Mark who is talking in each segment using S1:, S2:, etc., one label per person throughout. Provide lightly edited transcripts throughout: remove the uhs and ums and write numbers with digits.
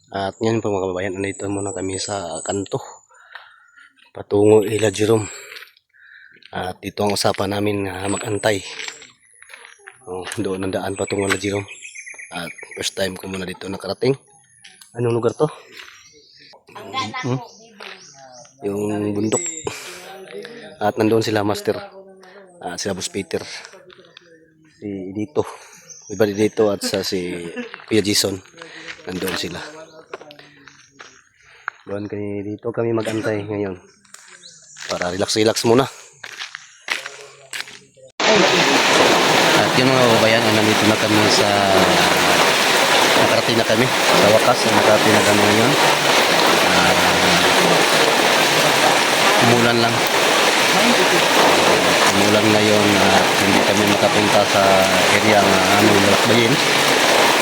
S1: At ngayon po mga kababayan, nandito muna kami sa kanto patungo ila Jerome. At dito ang usapan namin na mag-antay. Doon ang daan patungo ila Jerome. At first time ko muna dito nakarating. Anong lugar to? Yung bundok. At nandoon sila Master. Sila Boss Peter. Si dito. Iba dito at sa si Kuya Jason. Nandoon sila. Doon kami dito kami mag-antay ngayon. Para relax muna. At yun mga kababayan, nandito na kami sa nakarating na kami sa wakas. Nakarating na kami ngayon. Umulan lang. Umulan ngayon at hindi kami makapunta sa area ng aming malakbayin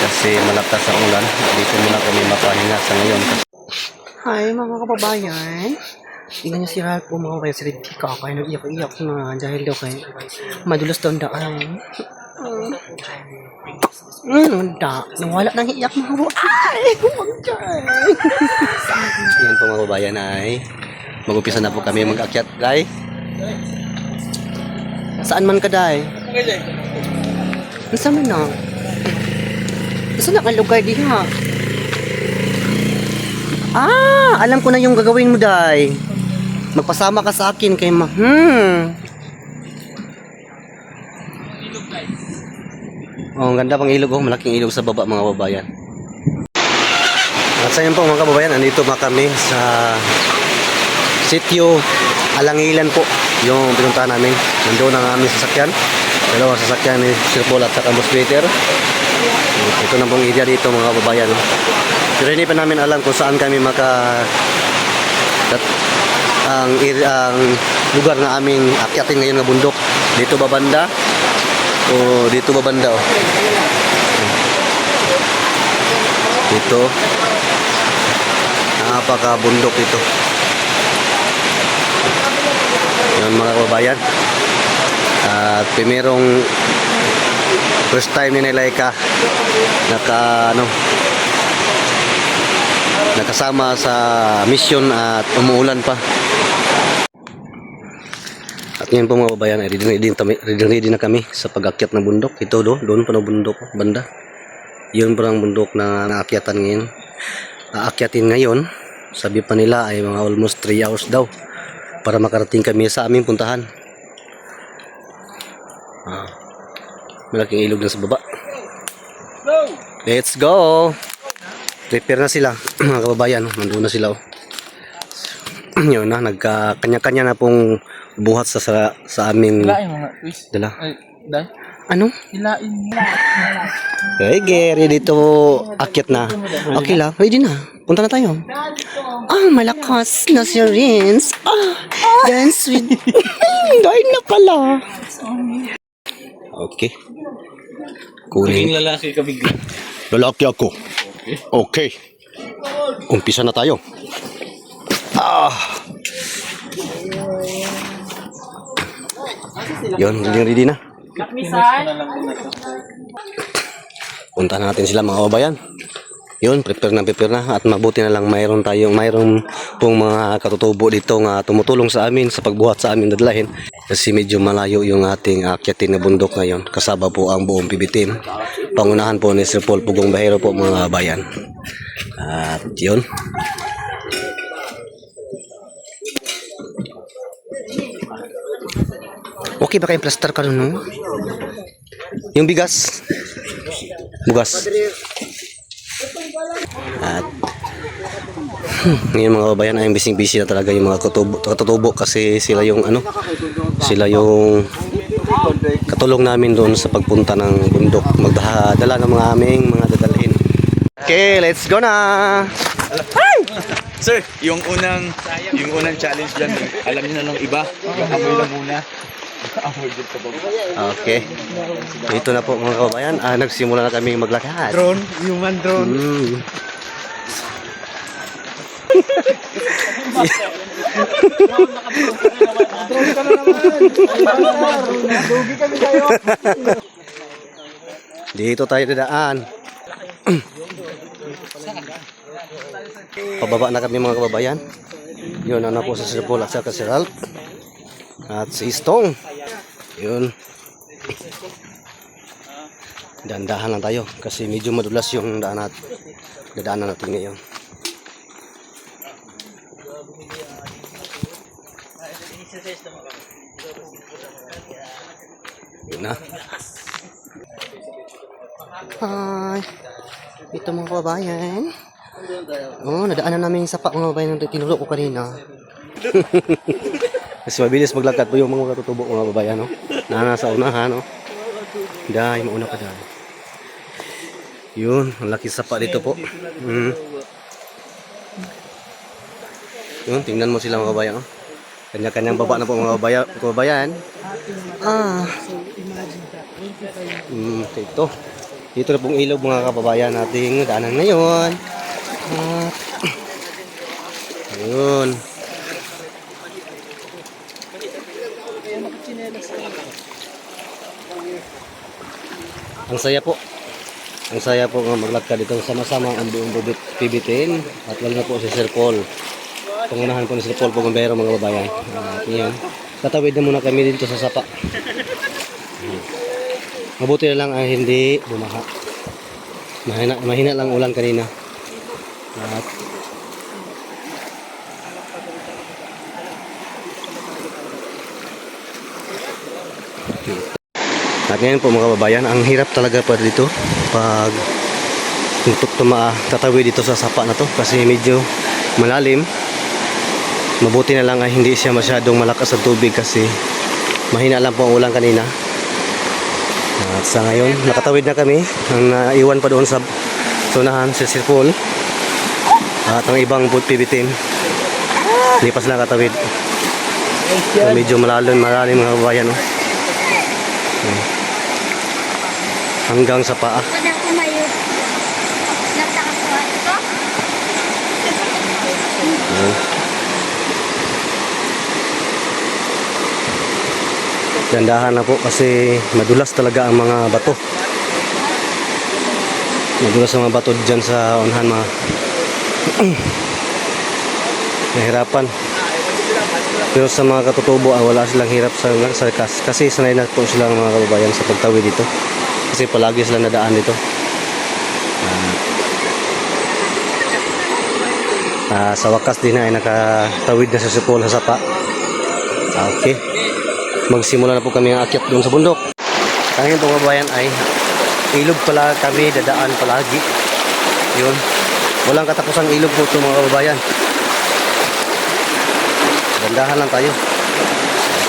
S1: kasi malakas ang ulan. Dito muna kami mapahinga sa ngayon.
S2: Hi mga kababayan. Tingnan niyo si Ralph po mga kababayan. Si Red kaya nag-iyak-iyak na dahil daw kay madulas daw ang daan. Nawala ng iyak mga kababayan. Ay!
S1: Yan po mga kababayan ay mag-upisa na po kami mag-akyat. Day? Saan man ka, Day?
S2: Saan man na? Saan ang lugar diha? Alam ko na yung gagawin mo, Day. Magpasama ka sa akin kay
S1: Ang ganda pang ilog, malaking ilog sa baba mga kababayan. At sa yun po mga kababayan, andito pa kami sa sitio Alangilan po, yung pinuntahan namin. Nandoon ang aming sasakyan. Dalawang sasakyan ni Sir Paul at saka Boss Peter. Ito na pong area dito mga kababayan. Pero hindi pa namin alam kung saan kami ang lugar na aming akyatin ngayon na bundok. Dito ba banda? O dito ba banda? Dito. Napaka-bundok ito. Yan mga kababayan. At primerong first time ni Laika nakasama sa mission at umuulan pa. At ngayon po mga kababayan ay ready na kami sa pag-akyat ng bundok. Ito doon pa na bundok banda. Yun pa ang bundok na naakyatan ngayon. Aakyatin ngayon, sabi pa nila ay mga almost 3 hours daw para makarating kami sa aming puntahan. Malaking ilog na sa baba. Let's go! Prepare na sila mga kababayan. Nandun na sila. Yun na, nagkanya-kanya na pong buhat sa aming dala. Ano? Hey, ready to akyat na. Okay lang, ready na. Punta na tayo. Malakas na si Rins. Dance with... Dahil na pala. Okay. Kunin.
S3: Lalaki ka bigla.
S1: Lalaki ako. Okay. Umpisa na tayo. Yun, ready na. Punta natin sila mga kababayan. Yun, prepare na at mabuti na lang mayroon pong mga katutubo dito nga tumutulong sa amin sa pagbuhat sa amin dadalahin kasi medyo malayo yung ating akyatin na bundok ngayon. Kasaba po ang buong PB team. Pangunahan po ni Sir Paul Pugong Bahero po mga kababayan. At yun. Okay ba kayong plaster ka nun, no? Yung bigas. Bugas. At ngayon mga kababayan ay busy na talaga yung mga katutubo kasi sila yung katulong namin doon sa pagpunta ng bundok. Magdala ng mga aming mga dadalhin. Okay, let's go na!
S3: Hi! Sir, yung unang challenge dyan, alam niyo na lang iba. Yung amoy lang muna.
S1: Okay. Dito na po mga kababayan. Nagsimula na kami maglakad.
S3: Human drone.
S1: Dito tayo dadaan. Pababa na kami mga kababayan. Yun, ano po si Sir Paul at saka si Ralph. At si Stong. Yun. Dandahan lang tayo kasi medyo madulas yung dadaanan natin ngayon. Yun na.
S2: Hi. Ito mga kababayan. Oh, nadaanan namin yung sapa mga kababayan ng tinuro ko kanina.
S1: Kasi mabilis maglakad po yung mga katutubo mga babayan, no? Na nasa unahan, no? Dahil mauna ka dahil. Yun, ang laki sapa dito po. Yun, tingnan mo sila mga kabayan, no? Kanya-kanyang baba na po mga kabayan. Ito. Dito na pong ilog mga kababayan nating daanan ngayon. Yun. Ang saya po. Ang saya po nga maglakad dito sama-sama ang buong PBTN at lalo na po si Sir Paul. Pangunahan po ni Sir Paul Pugumbero mga kababayan. At ngayon, tatawid na muna kami dito sa sapa. Mabuti na lang ay hindi bumaha. Mahina lang ulan kanina. At ngayon po mga kababayan, ang hirap talaga pa dito pag tatawid dito sa sapa na to kasi medyo malalim. Mabuti na lang ay hindi siya masyadong malakas ang tubig kasi mahina lang po ang ulan kanina. At sa ngayon, nakatawid na kami. Ang naiwan pa doon sa sunahan si Sir Paul at ang ibang PBTN. Hindi pa sila nakatawid. So, medyo malalim mga kababayan. No? Hanggang sa paa. Dandahan na po kasi madulas talaga ang mga bato. Madulas ang mga bato dyan sa unahan mga nahirapan. Pero sa mga katutubo wala silang hirap sa kasi sanay na po sila mga kababayan sa pagtawid dito. Kasi palagi sila nadaan dito. Sa wakas din ay nakatawid na sa Sipol sa sapa. Okay. Magsimula na po kami ang akyat doon sa bundok. Ngayon po kababayan ay ilog pala kami dadaan palagi. Yun. Walang katapusang ilog po ito mga kababayan. Gandahan lang tayo.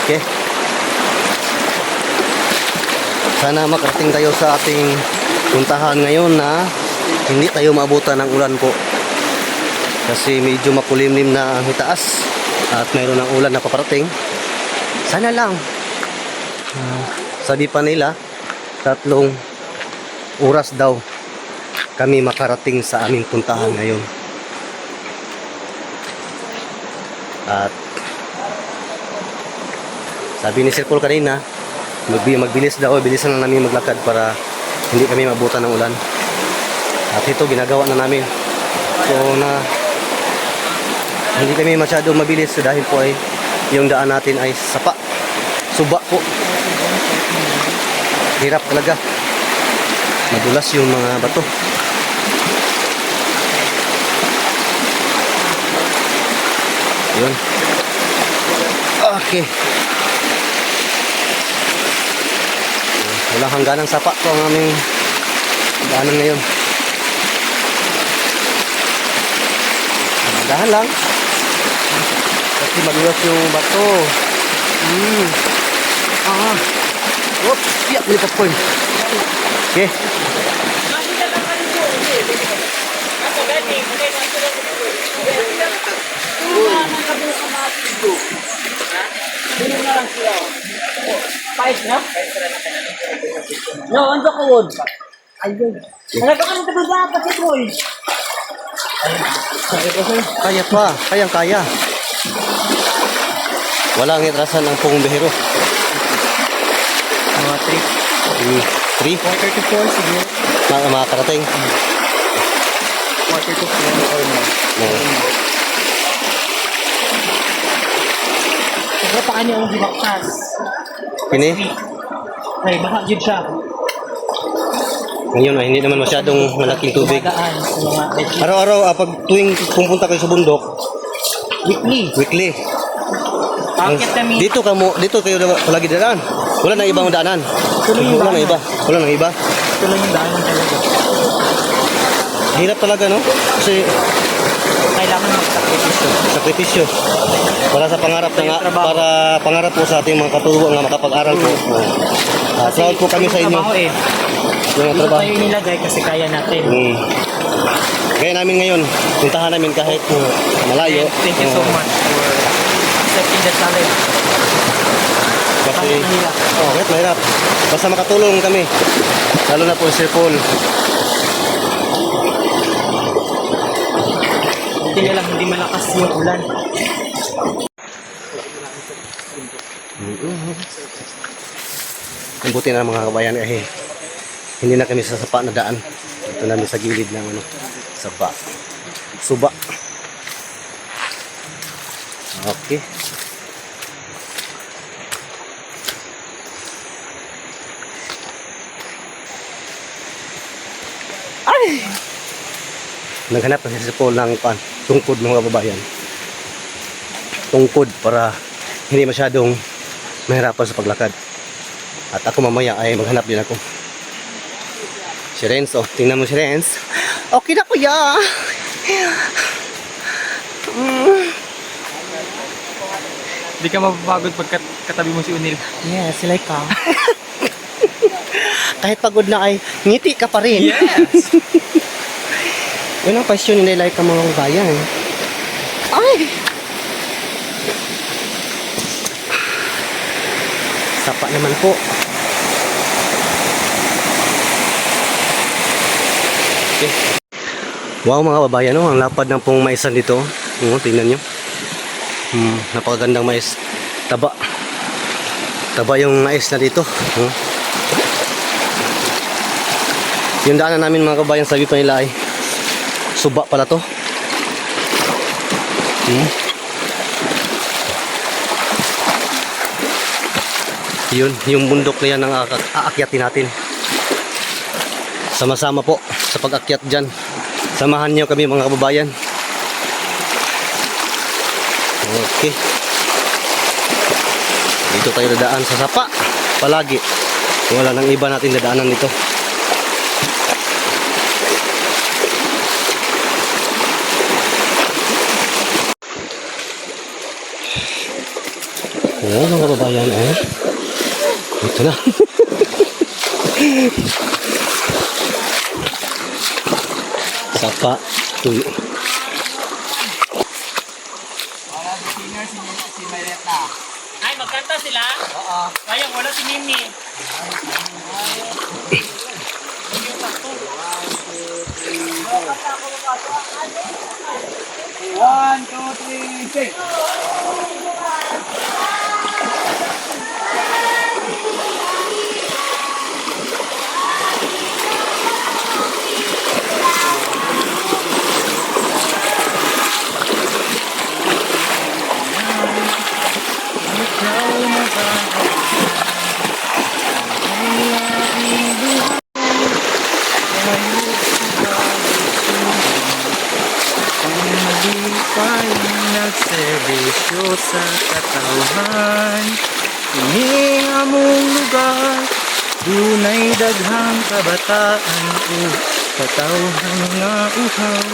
S1: Okay. Sana makarating tayo sa ating puntahan ngayon na hindi tayo maabutan ng ulan po. Kasi medyo makulimlim na ang itaas at mayroon ng ulan na paparating. Sana lang. Sabi pa nila, 3 oras daw kami makarating sa aming puntahan ngayon. At sabi ni Sir Paul kanina, magbilis daw, bilisan na namin maglakad para hindi kami mabutan ng ulan. At ito ginagawa na namin. So na hindi kami masyadong mabilis dahil po ay yung daan natin ay sapa. Suba po. Hirap talaga. Madulas yung mga bato. Yun. Okay. Walang hangganang sapa po ang aming daanan ngayon. Dahan lang. Kasi madulas yung bato. Oops, siap ni popcorn. Okay.
S4: Pais na? No, ando ko wood. Ayun. Ano ba kang tagal pa si Troy?
S1: Kaya pa, kayang-kaya. Walang itrasan ang Pugumbero.
S2: Mga 3.
S1: 3?
S2: 4:34 siguro.
S1: Mga karating.
S2: 4:34
S3: waterproof na yan or no?
S4: Pero pa kanya ang gibaktas.
S1: Kini,
S4: Ay, baka yun siya.
S1: ngayon hindi naman masyadong malaking tubig.
S4: Dumadaan sa mga
S1: Araw-araw, pag tuwing pumunta kayo sa bundok, weekly.
S4: Bakit kami?
S1: Dito kayo palagi dadaan. Wala nang ibang daanan.
S4: Tuloy yung
S1: Wala nang
S4: daanan.
S1: iba. Wala nang iba.
S4: Ito lang yung daanan talaga.
S1: Hirap talaga, no? Kasi
S4: Kailangan ng sakripisyo.
S1: sakripisyo para sa pangarap para pangarap po sa ating mga katubo nga makapag-aral po. Proud po kami sa inyo.
S4: Trabaho eh.
S1: Yung
S4: Dito
S1: trabaho.
S4: tayo inilagay kasi kaya natin.
S1: Kaya namin ngayon, puntahan namin kahit malayo.
S4: Thank you so much for accepting the challenge.
S1: Kasi,
S4: Kahit mahirap.
S1: kahit mahirap. Basta makatulong kami. Lalo na po Sir Paul.
S4: Hindi lang, hindi malakas yung ulan.
S1: Ang buti na mga kabayan hindi na kami sa sapa na daan. Ito namin sa gilid ng sapa. Suba. Okay. Naghanap na si Paul ng tungkod mga kababayan. Tungkod para hindi masyadong mahirapan sa paglakad. At ako mamaya ay maghanap din ako. Si Renz, tingnan mo si Renz. Okay na kuya.
S4: Hindi ka mapapagod pag katabi mo si Unil.
S2: Yes, like ka. Kahit pagod na ay ngiti ka pa rin.
S4: Yes!
S2: Yun ang pasyon ni like ka mga bayan. Ay! Sapa naman po. Okay. Wow mga kababayan, ang lapad ng pong maisan dito. Tingnan nyo. Napakagandang mais. Taba. Taba yung mais na dito. Yung daanan namin mga kababayan, sabi pa nila ay suba pala to. Yun, yung bundok na yan ang aakyatin natin. Sama-sama po sa pag-akyat dyan. Samahan nyo kami mga kababayan. Okay. Dito tayo dadaan sa sapa. Palagi. Wala nang iba natin dadaanan dito. Ayan mga kababayan, ito na. Sapa. Tuyo.
S4: Ay, magkanta sila? Oo. Kaya wala si Mimi.
S3: One, two, three, six.
S4: Nagserbisyo sa katawhan, ining among lugar, dunay daghang kabataan o katawhan nga uhaw,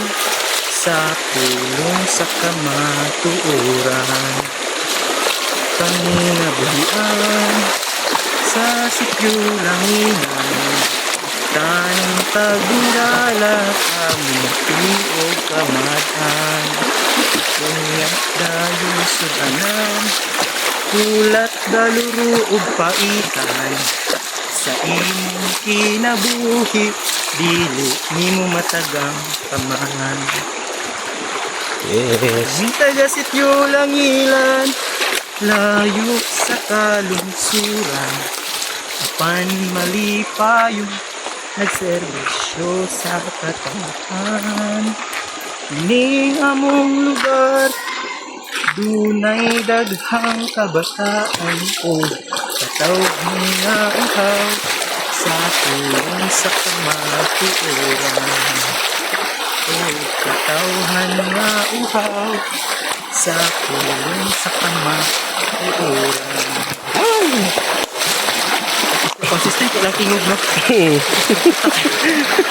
S4: sa pulong sa kamatuoran, panginabuhian, sa sikyo-langinan, taning tagdala aming tuog kamadan. Kunyak dayon sudanan, kulat daluro ug paitan, sa imong kinabuhi dili nimo matagang pamahan.
S1: Yes.
S4: Ang taga-sityo langilan, layo sa kalungsuran, apan malipayon
S5: nagserbisyo sa katamahan. Ning among lugar, dunay daghang kabataan o katawhan nga uhaw sa tulong sa kamatuoran. O katawhan nga uhaw sa tulong sa kamatuoran. Consistent ko lang tingog, no?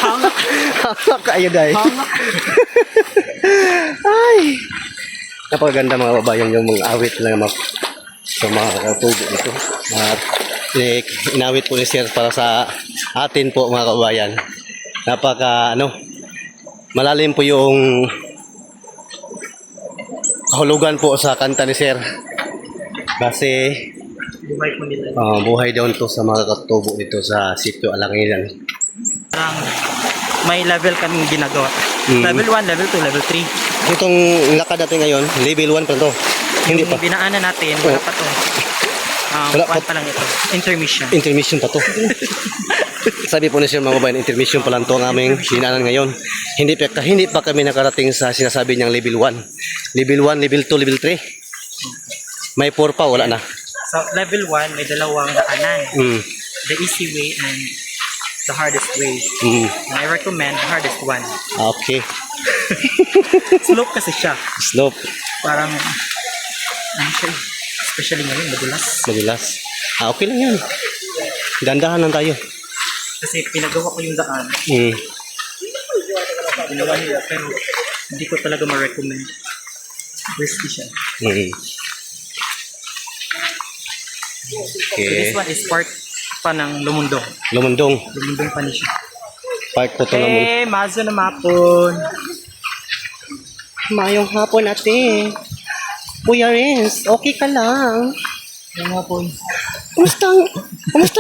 S5: Hangak.
S2: Kayo dahil.
S5: Hangak.
S2: Ay! Napakaganda mga kababayan yung mga awit na sa mga katubo ito. At inawit po ni Sir para sa atin po mga kababayan. Malalim po yung kahulugan po sa kanta ni Sir. Kasi
S5: Buhay ko nila.
S2: buhay daw ito sa mga katubo dito sa sitio Alangilan.
S5: Parang may level kaming ginagawa. Level 1, level 2, level 3.
S2: Itong lakad natin ngayon, level 1 pa to. Hindi pa.
S5: Yung binaanan natin, wala pa to.
S2: Wala
S5: One
S2: pa.
S5: pa lang ito. Intermission.
S2: Intermission pa to. Sabi po ni Sir mga kababayan, intermission pa lang to ang aming dinaanan ngayon. Hindi pa kami nakarating sa sinasabi niyang level 1. Level 1, level 2, level 3. May 4 pa, wala na.
S5: So, level 1, may dalawang daanan.
S2: Mm.
S5: The easy way and the hardest way.
S2: Mm.
S5: And I recommend the hardest one.
S2: Okay.
S5: Slope kasi siya.
S2: Slope.
S5: Parang, siya, especially ngayon, madulas.
S2: Madulas. Okay lang yan. Dandahan lang tayo.
S5: Kasi pinagawa ko yung daan.
S2: Mm.
S5: Ginawa nila, pero hindi ko talaga ma-recommend. Risky siya.
S2: Mm.
S5: So
S2: Okay.
S5: this one is part pa ng Lumundong.
S2: Lumundong.
S5: Lumundong pa niya siya.
S2: Part po to naman.
S5: Mazo na mapon.
S2: Mayong hapon ate. Kuya Renz, okay ka lang?
S5: Yung mapon.
S2: Kumusta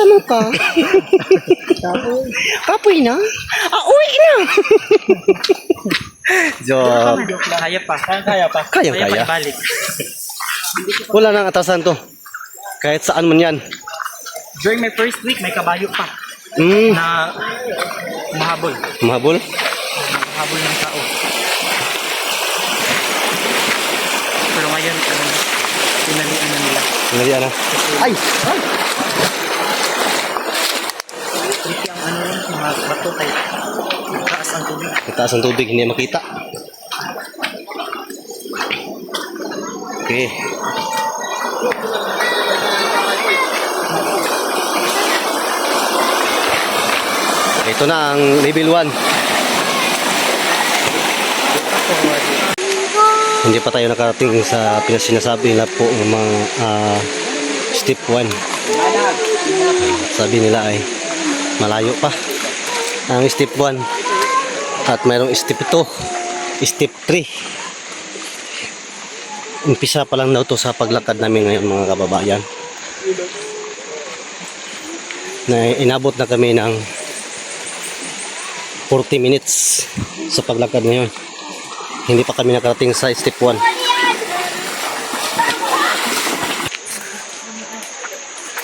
S2: mo ka? Kapoy na? Uwi na! Joke.
S5: Kaya pa. Kaya pa.
S2: Kayang-kaya.
S5: pa ibalik.
S2: Wala nang atasan to. Kahit saan man yan.
S5: During my first week, may kabayo pa na mahabol.
S2: Mahabol?
S5: Mahabol ng tao. Pero ngayon, pinalian na nila.
S2: Hindi na. Ay!
S5: Tricky ang mga bato tayo. Taas ang tubig.
S2: Itaas ang tubig, hindi makita. Okay. Ito na ang level 1. Hindi pa tayo nakarating sa pinasinasabi nila po ng mga step 1. Sabi nila ay malayo pa ang step 1 at mayroong step 2, step 3. Umpisa pa lang daw to sa paglakad namin ngayon mga kababayan. Na inabot na kami ng 40 minutes sa paglakad ngayon. Hindi pa kami nakarating sa step 1.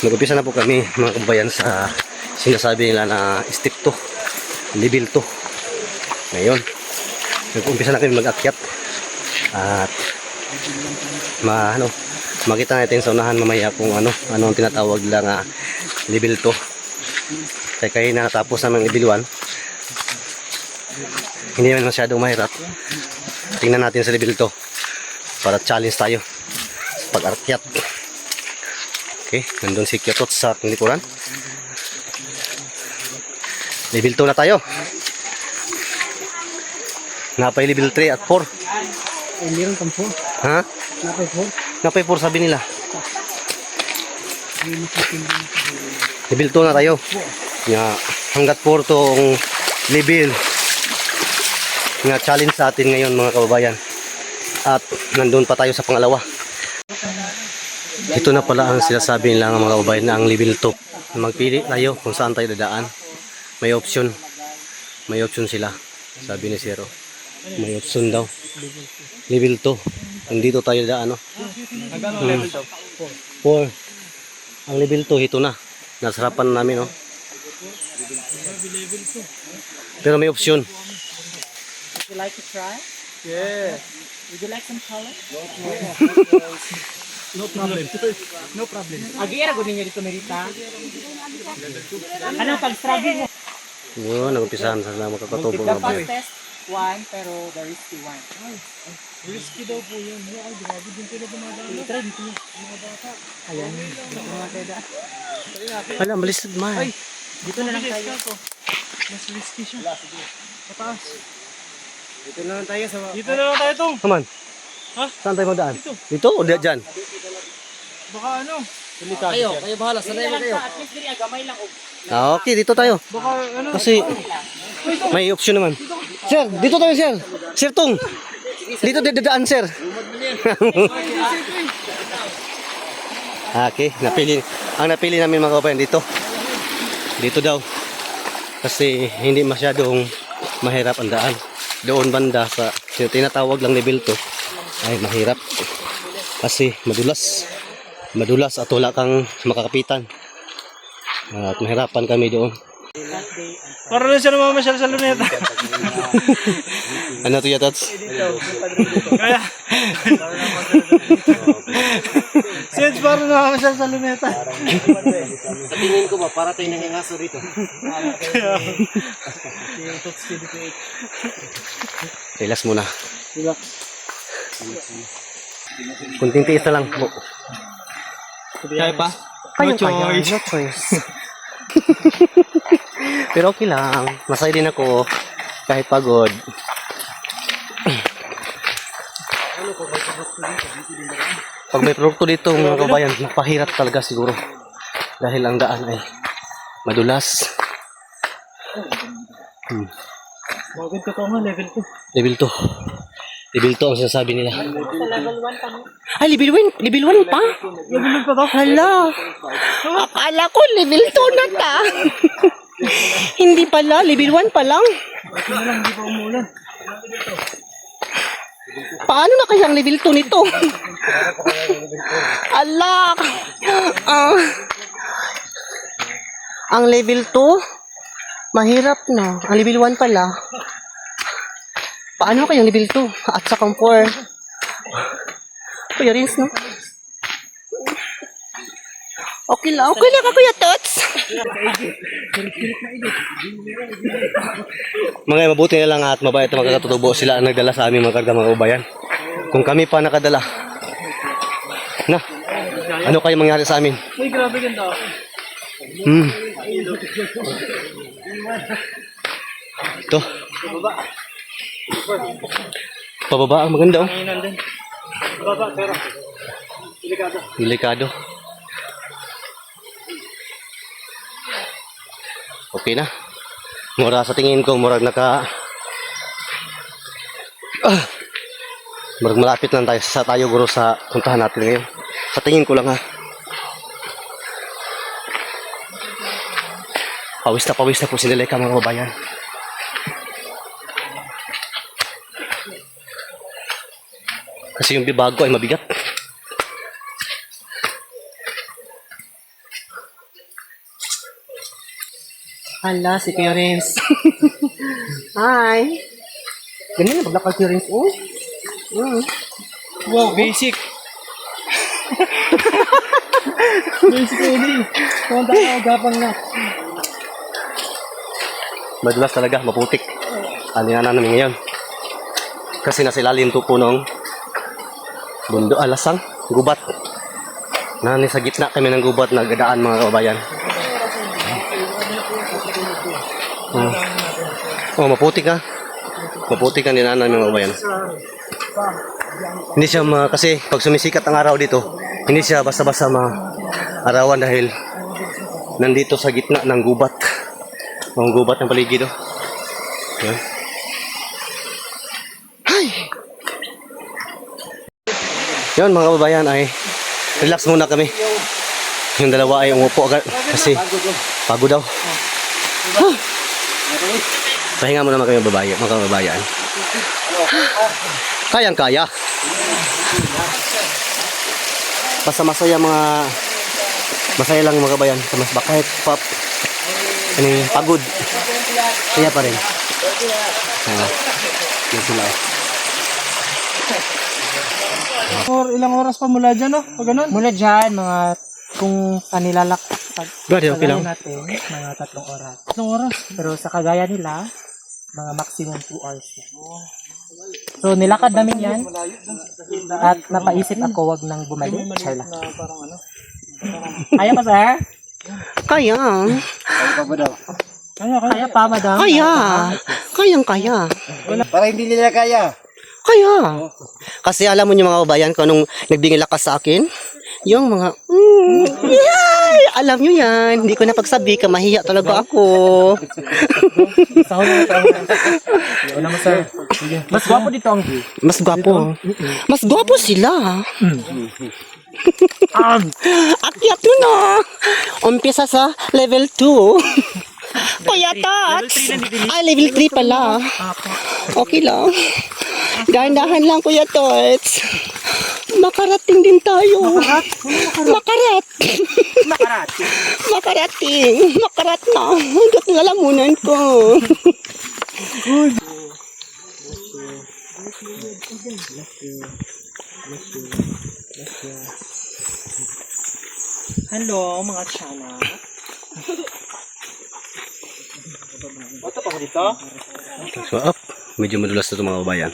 S2: Nag-umpisa na po kami mga kababayan sa sinasabi nila na step 2, level 2. Ngayon, nag-umpisa na kami mag-akyat at makita natin sa unahan mamaya kung ano ang tinatawag nila nga level 2. Kaya natapos naman level 1. Hindi naman masyadong mahirap. Tingnan natin sa level 2 para challenge tayo sa pag-akyat. Okay, nandun si Kyotot sa likuran. Level 2 na tayo. Napay level 3 at 4.
S5: Meron kang po.
S2: Ha? Napay 4 sabi nila. Level 2 na tayo. Hanggat 4 tong level nga challenge sa atin ngayon mga kababayan. At nandun pa tayo sa pangalawa. Ito na pala ang sinasabi nila ng mga kababayan na ang level 2. Magpili tayo kung saan tayo dadaan. May option. May option sila. Sabi ni Zero. May option daw. Level 2. Kung dito tayo dadaan, no?
S5: Level
S2: 4. Ang level 2 ito na. Nasa harapan namin, no? Pero may opsyon.
S4: Would you like to try? Yeah. Would you like some color?
S5: No problem.
S4: Agi-era ko ninyo dito, Merita. Ano pag-struggle mo?
S2: Yun, nag-umpisahan sa makakatubo
S4: The
S2: mga bayan.
S4: fastest one, pero the risky one.
S5: Risky daw po yun. Ay, grabe din sila dumadaan.
S4: Try dito. Mga bata. Ayan. Dito mga teda.
S2: Alam, malisad man.
S4: Dito na lang tayo.
S5: Mas risky siya. Mataas.
S3: Dito na lang tayo sa...
S5: Dito na lang tayo tong.
S2: Come on.
S5: Ha?
S2: Saan tayo magdaan? Dito o dyan?
S5: Baka ano?
S3: Kayo bahala. Sanay mo kayo.
S4: At least diri gamay lang og.
S2: Okay, dito tayo.
S5: Baka ano?
S2: Kasi may option naman. Sir, dito tayo, sir. Sir Tong. Dito dadaan, sir. Okay, ang napili namin mga kabayan dito. Dito daw. Kasi hindi masyadong mahirap ang daan. Doon banda sa tinatawag lang level 2 ay mahirap. Kasi madulas at wala kang makakapitan. At mahirapan kami doon.
S5: Para lang siya namamasyal sa luneta.
S2: Ano to yatats?
S5: Kaya. Since para namamasyal sa luneta.
S3: Sa tingin ko ba, para tayo nangangaso rito.
S2: Relax muna. Kunting tiis na lang.
S5: Kaya pa?
S2: No choice. Pero okay lang. Masaya din ako. Kahit pagod. Pag may produkto dito mga kabayan, napahirap talaga siguro. Dahil ang daan ay madulas.
S5: Bakit ka nga level 2?
S2: Level 2. Level 2 ang sinasabi nila.
S4: Level 1 pa mo.
S2: Ay, level 1? Level 1 pa?
S5: Level 1 pa daw?
S2: Hala. Akala ko level 2 na ta. Hindi pala, level 1 pa lang.
S5: Bakit na lang, hindi pa umulan.
S2: Paano na kaya ang level 2 nito? Ala. Ang level 2? Mahirap na. Ang level 1 pala. Paano kaya ang level 2? At saka 4. Kuya Rins, no? Okay lang ka, Kuya Tots. Mga mabuti na lang at mabait na magkakatutubo sila ang nagdala sa aming mga karga mga ubayan. Kung kami pa nakadala, na, ano kayo mangyari sa amin?
S5: Uy, grabe ganda.
S2: Ito. Pababa ang maganda, oh.
S5: Ayun din. Baba, pero. Delikado.
S2: Delikado. Okay na. Mura sa tingin ko, murag murag malapit lang tayo guro sa puntahan natin ngayon. Sa tingin ko lang ha. Pawis na po si Leleka mga kabayan. Kasi yung bibago ay mabigat. Hala, si Kuya Renz. Hi. Ganyan na paglakad Kuya Renz. Oh.
S5: Wow, basic. Basic only. Punta ka, gapang na.
S2: Madulas talaga, maputik. Alinganan namin ngayon. Kasi nasa ilalim to punong bundo, alasang, gubat. Nani sa gitna kami ng gubat na gadaan mga kabayan. Maputik ha. Maputik ang dinaanan ng mga kabayan. Hindi siya kasi pag sumisikat ang araw dito, hindi siya basta-basta arawan dahil nandito sa gitna ng gubat. Ang gubat ng paligid, oh. Yan. Ay! Yan mga kababayan ay relax muna kami. Yung dalawa ay umupo agad kasi pagod daw. Pahinga muna mga mga kababayan. Kayang-kaya. Basta masaya lang mga kabayan. Mas kahit pagod. Kaya pa rin. Yun sila.
S5: Ilang oras pa mula dyan, no? Pag ganun? Mula dyan, mga kung kanilalak
S2: Brother, okay lang.
S5: natin, mga 3 oras. 3 oras? Pero sa kagaya nila, mga maximum 2 hours lang. So, nilakad namin yan. At napaisip ako, wag nang bumalik. Char lang. Kaya pa, sir?
S2: Kaya.
S5: Kaya pa, madam?
S2: Kaya. Kayang-kaya.
S4: Para hindi nila kaya.
S2: Kaya. Kasi alam mo yung mga kababayan kung anong nagbigay lakas sa akin? Yung mga, yay! Alam nyo yan. Hindi ko na pagsabi ka, mahiya talaga ako.
S5: Wala mo, sir. Mas gwapo dito ang view.
S2: Mas gwapo. Mas gwapo sila. Akyat mo na. Umpisa sa level 2. Kuya Tots. Ay, level 3 pala. Okay lang. Dahan-dahan lang, Kuya Tots. Makarating din tayo. Makarat. Makarating. Makarat na. Hanggat lalamunan ko.
S5: Hello, mga chana.
S2: So up, medyo madulas na ito mga kabayan.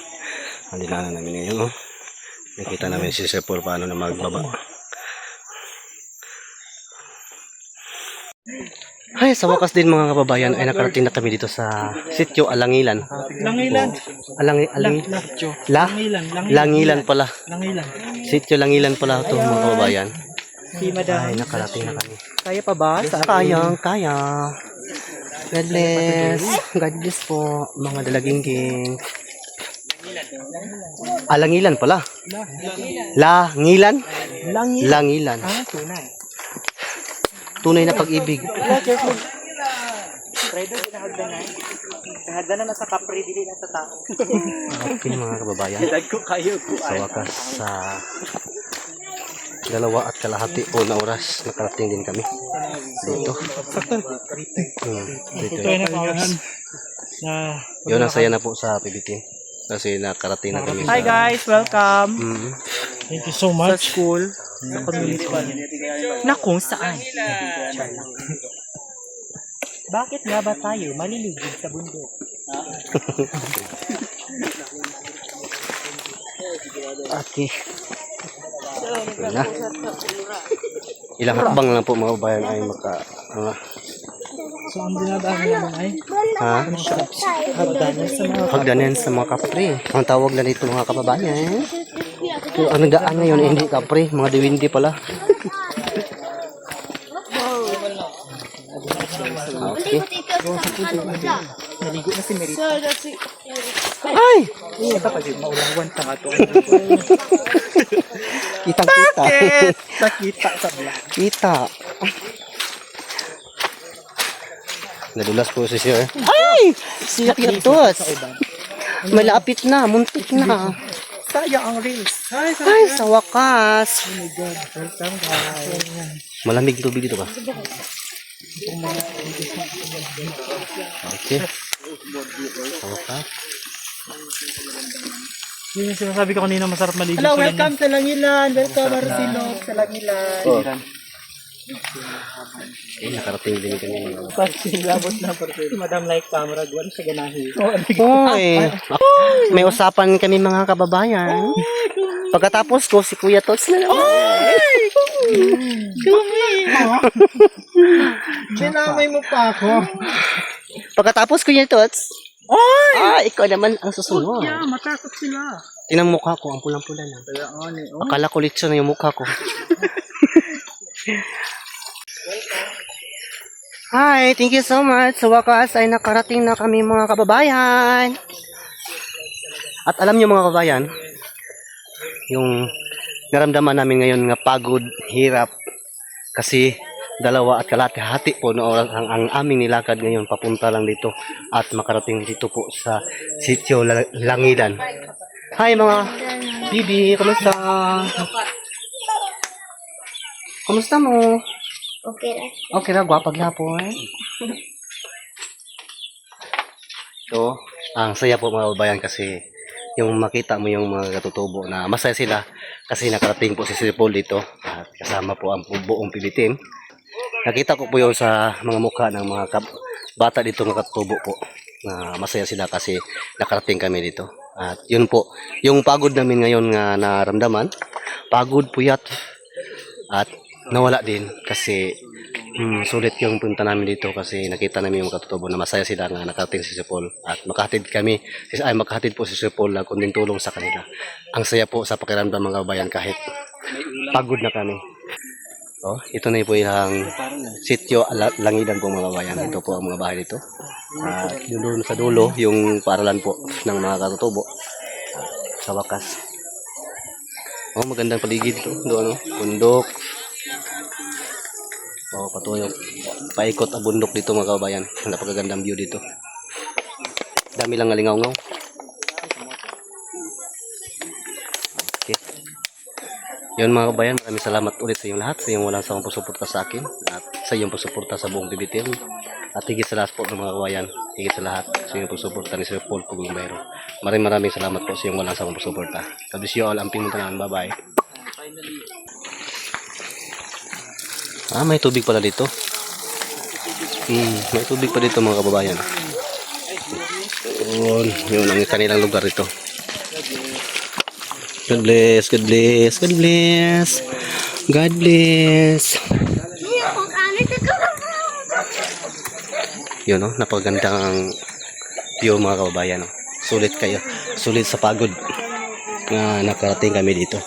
S2: Ang dinaanan namin ngayon. Oh. Nakita namin si Sir Paul paano na magbaba. Ay, sa wakas din mga kababayan ay nakarating na kami dito sa Sitio Alangilan.
S5: Langilan.
S2: Langilan pala.
S5: Langilan.
S2: Sitio Langilan pala ito mga kababayan.
S5: Si madam.
S2: Ay, nakarating na kami.
S5: Kaya pa ba?
S2: Kaya. God bless. God bless po, mga dalagingging. Alangilan pala. Langilan? Langilan.
S5: Tunay.
S2: Tunay na pag-ibig.
S5: Fredo, pinahagdanan. Pinahagdanan na sa kapre, dili na sa tao.
S2: Okay mga kababayan.
S5: Edad ko kayo ko.
S2: Sa wakas sa 2.5 po na oras nakarating din kami dito. Dito. Yun ang saya na po sa PBT kasi nakarating na kami
S5: Hi guys, welcome.
S2: Thank
S5: you so much. Sa school, sa community na kung saan. Bakit nga ba tayo maliligid sa bundok?
S2: Okay. Yun na. Ilang hakbang lang po mga bayan ay maka
S5: So ang dinadaan naman ay hagdanan sa mga
S2: hagdanan sa mga kapre. Ang tawag na dito mga kababayan. So, ang nagdaan ngayon ay hindi kapre, mga diwindi pala. Okay.
S5: naligo na si Merita.
S2: Ay!
S5: Ito pa din, maulangwan sa nga to.
S2: Kitang-kita.
S5: Nakita sa vlog.
S2: Kita. Nadulas po si Sir. Ay! Siya kitos. Malapit na, muntik na.
S5: Sayang ang reels.
S2: Ay, sa wakas.
S5: Oh my God. Welcome guys.
S2: Malamig tubig dito ba? Okay. Sa wakas.
S5: Yun yung sinasabi ko kanina, masarap maligo. Hello, welcome sa Langilan. Welcome, Marcelo, sa Langilan.
S2: Okay, nakarating din kami.
S5: Labot na po. Madam like camera, wala siya ganahi.
S2: Hoy! May usapan kami mga kababayan. Pagkatapos ko, si Kuya Tots na lang.
S5: Sinamay mo pa ako.
S2: Pagkatapos Kuya Tots, ikaw naman ang susunod.
S5: Yeah, matakot sila.
S2: Tinang mukha ko, ang pulang-pula na. Akala ko litso na yung mukha ko. Hi, thank you so much. Sa wakas ay nakarating na kami mga kababayan. At alam niyo mga kababayan, yung naramdaman namin ngayon nga pagod, hirap, kasi 2.5 po na oras ang aming nilakad ngayon papunta lang dito at makarating dito po sa Sitio Langilan. Hi mga bibi, kamusta? Kamusta mo?
S6: Okay lang.
S2: Okay na, gwapag na po eh. dito, ang saya po mga kababayan kasi yung makita mo yung mga katutubo na masaya sila kasi nakarating po si Sir Paul dito at kasama po ang buong PB team. Nakita ko po yun sa mga mukha ng mga bata dito mga katutubo po na masaya sila kasi nakarating kami dito. At yun po, yung pagod namin ngayon nga naramdaman, pagod, puyat at nawala din kasi sulit yung punta namin dito kasi nakita namin yung katutubo na masaya sila nga nakarating si Sir Paul at makahatid po si Sir Paul na kunding tulong sa kanila. Ang saya po sa pakiramdam mga kabayan kahit pagod na kami. Oh, ito na po yung sitio Langidan po mga kabayan. Ito po ang mga bahay dito. At doon sa dulo yung paralan po ng mga katutubo. Sa wakas. Oh, magandang paligid to. Doon, no? Bundok. Oh, patuyok. Paikot ang bundok dito mga kabayan. Napakagandang view dito. Dami lang ngalingaw-ngaw. Okay. Yun mga kabayan, maraming salamat ulit sa inyong lahat. Sa inyong walang sawang pagsuporta sa akin. At sa iyong pagsuporta sa buong BBTM. At higit sa lahat po ng mga kabayan. Higit sa lahat sa inyong pagsuporta ni Sir Paul Pugumbero. Maraming salamat po sa iyong walang sawang pagsuporta. God bless you all. Amping mo tanan. Bye-bye. May tubig pala dito. May tubig pa dito mga kababayan. Yun ang kanilang lugar dito. God bless, God bless, God bless. God bless. Yun, no? Napagandang view mga kababayan. No? Sulit kayo. Sulit sa pagod na nakarating kami dito.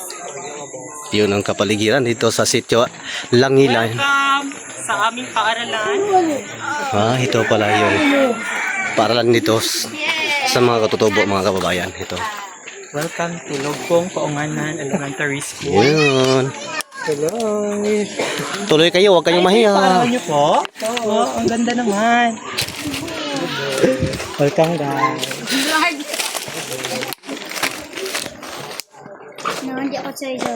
S2: Yun ang kapaligiran dito sa sitio Langilan.
S5: Welcome sa aming paaralan.
S2: Ito pala yung paaralan dito sa mga katutubo mga kababayan. Ito.
S5: Welcome to Logpong Paunganan Elementary School.
S2: Yun.
S5: Hello.
S2: Tuloy kayo, huwag kayong mahiya.
S5: Paaralan niyo po? Oo, ang ganda naman. Welcome guys.
S6: Hindi ako sa'yo.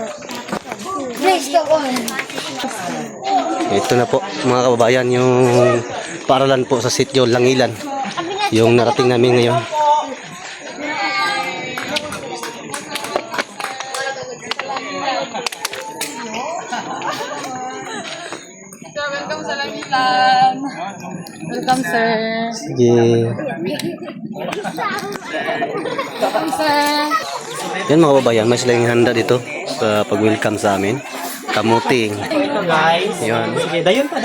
S6: Next ako.
S2: Ito na po mga kababayan yung paaralan po sa sitio Langilan. Yung narating namin ngayon.
S6: Welcome sa Langilan. Welcome, sir.
S2: Sige.
S6: Welcome, sir.
S2: Yan mga kababayan, may silang handa dito sa pag-welcome sa amin. Kamuting.
S5: Ito guys.
S2: Yan.
S5: Sige, dayon. Sa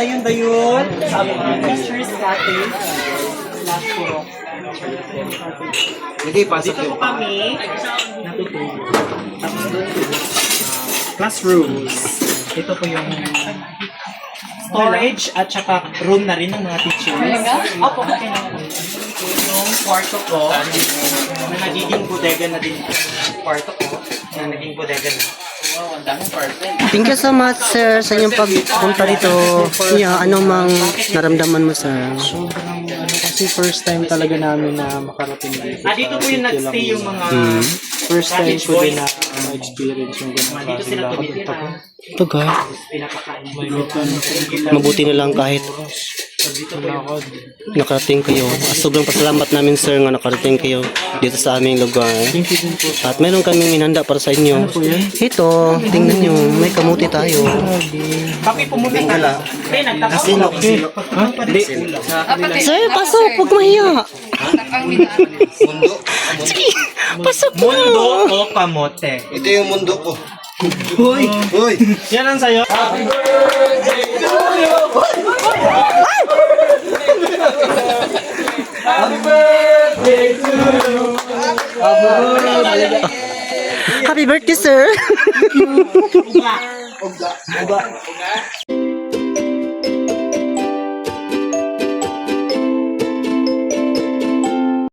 S5: aming mga teachers natin. Last po. Dito po kami natutulog. Tapos doon po classrooms. Ito po yung storage at saka room na rin ng mga teachers. Opo, okay na. Ito yung kwarto ko na nagiging bodega na din. Kwarto ko na naging bodega na.
S2: Thank you so much sir sa inyong pagpunta dito. Anong mang naramdaman mo sir?
S7: Sobrang kasi first time talaga namin na makarating dito.
S5: Dito po yung nagstay yung mga
S7: First time
S5: Cottage
S7: ko din
S5: boys.
S7: na ma-experience yung ganun
S5: Dito
S7: klase
S5: sila
S7: lakad.
S5: tumitira.
S2: Pagka,
S5: Pinapakain.
S2: mabuti na lang kahit
S7: Lakad.
S2: nakarating kayo. Sobrang pasalamat namin sir nga nakarating kayo dito sa aming lugar.
S7: Thank you din po.
S2: At meron kaming minhanda para sa inyo. Ito, tingnan nyo, may kamuti tayo.
S5: Papi pumunta ka. Pre, nagtapos.
S2: Sir, pasok, huwag mahiya. Sige, pasok mo.
S5: Mundo o kamote.
S3: Ito yung mundo ko.
S2: Hoy,
S5: Yan ang sayo.
S2: happy birthday sir.